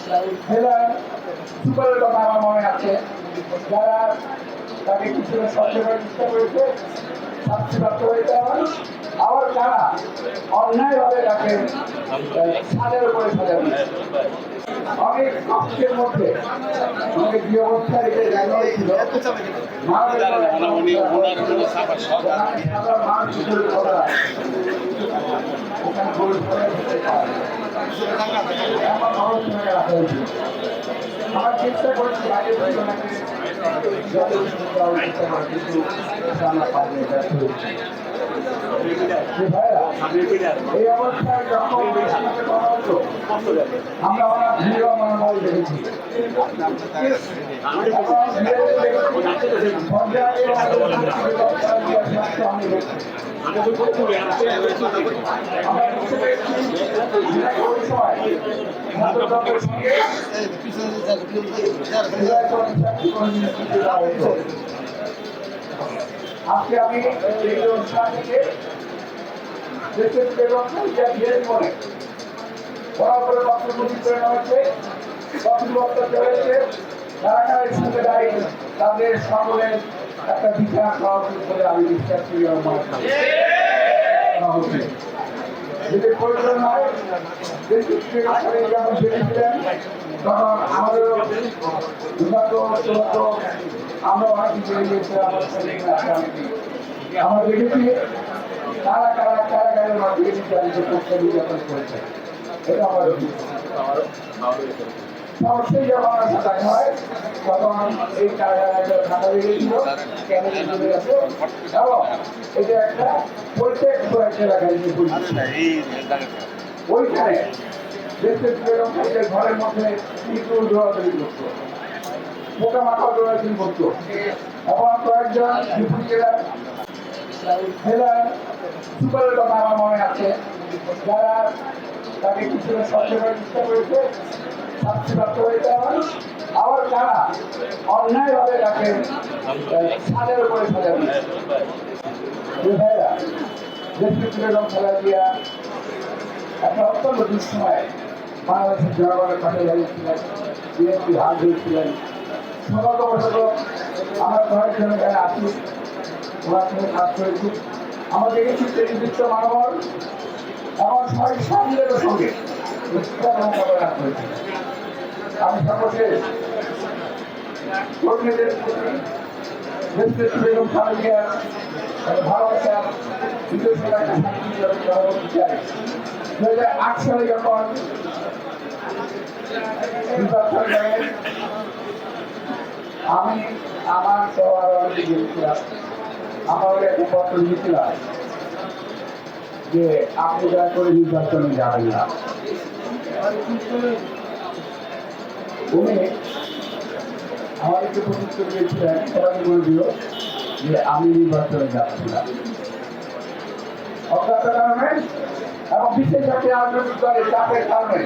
জেলার সুপারের কথা আমার মনে আছে, যারা তাকে কিছু সচেতন করার চেষ্টা করেছে, শাস্তিপ্রাপ্ত হয়েছে। আবার যারা অন্যায়ভাবে তাকে সাজার উপরে সাজাবে, অনেক কষ্টের মধ্যে অনেক যে অবস্থা এটা জানা হয়েছিল, আমার চেষ্টা করেছি আগে এই অবস্থায় যখন আমরা অনেক ভিড় মনোবল দেখেছি, আজকে আমি এই অনুষ্ঠান থেকে দেশের মনে বরাবরের বক্তব্য করে নেওয়া হচ্ছে, বক্তব্য চলেছে, ঢাকার সঙ্গে দাঁড়িয়ে তাদের সকলের একটা বিচার করা উচিত বলে আমি বিশ্বাস করি। যদি প্রয়োজন হয় যখন বেরিয়েছিলেন তখন আমাদের আমরা অনেক কিছু আমরা দেখেছি কারা কারা কারাগারের মাধ্যমে নির্যাতন করেছে। এটা আমার সমস্যাই যখন সাজাই হয় তখন এই কারাগারে থাকা লেগেছিল, কেন চলে গেছে, এবং এটা একটা পরিত্যক্ত একটা এলাকায় ওইখানে দেশের ঘরের মধ্যে ইঁদুর দৌড়াদৌড়ি করতো, পোকামাকড় দৌড়াদৌড়ি করতো, এবং কয়েকজন জেলার সুপারের কথা আমার মনে আছে, যারা তাকে কিছু সচেতন করার চেষ্টা করেছে, শাস্তিপ্রাপ্ত হয়েছে। আবার যারা অন্যায়ভাবে তাকে সাজার উপরে সাজাবে, দেশকে খেলা দিয়া একটা অত্যন্ত দুঃসময় বাংলাদেশের জনগণের কাছে দাঁড়িয়েছিলেন, বিএনপি হাত ধরেছিলেন। সতর্ক আমরা কয়েকজন এখানে আছি, ওনার সঙ্গে কাজ করেছি, আমরা দেখেছি নির্দিষ্ট মানবর এবং সামনের সঙ্গে মোকাবেলা করেছি। আমি সর্বশেষ কর্মীদের প্রতি দেশের বেগম খালেদা ভালোবাসার বিদেশের একটা শান্তি চাই। 2008 সালে যখন আমি আমার সহ আরো অনেকে গিয়েছিলাম, আমার একটা পত্র লিখেছিলাম যে আপনি দয়া করে নির্বাচনে যাবেন না। উনি আমাদেরকে প্রতিষ্ঠা দিয়েছিলেন, সবাইকে বলে দিল যে আমি নির্বাচনে যাচ্ছি না। অজ্ঞাত কারণে এবং বিশেষ একটা রাজনৈতিক দলের চাপের কারণে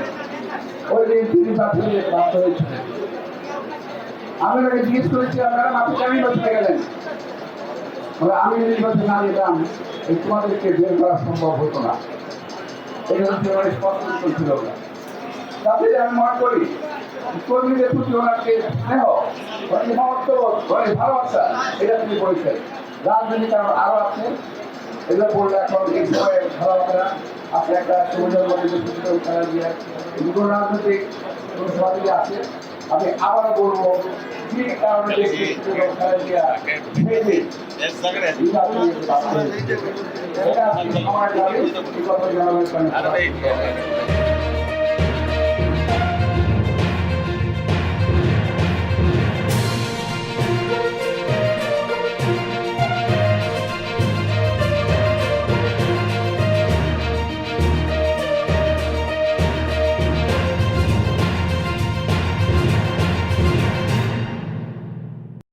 ওই দিন তিনি নির্বাচনে প্রাপ্ত হয়েছিলেন। আমি ওনাকে জিজ্ঞেস করেছিলাম, ম্যাডাম আপনি কেন নির্বাচনে গেলেন? আমি নির্বাচনে না যেতাম তোমাদেরকে বের করা সম্ভব হতো না। এটা হচ্ছে স্পষ্ট ছিল না। তাতে আমি মনে করি কর্মীদের প্রতি ওনার যে স্নেহ, মহত্ববোধ, ভালোবাসা, এটা তিনি করেছেন। রাজনীতি কারণ আরো আছে, এগুলো বললে এখন এই সময়ে ভালো হবে না। আপনি একটা সমাজের মধ্যে খেলা দিয়ে রাজনৈতিক সমাজে আছে। আমি আবারও বলবো কি কারণে খেলা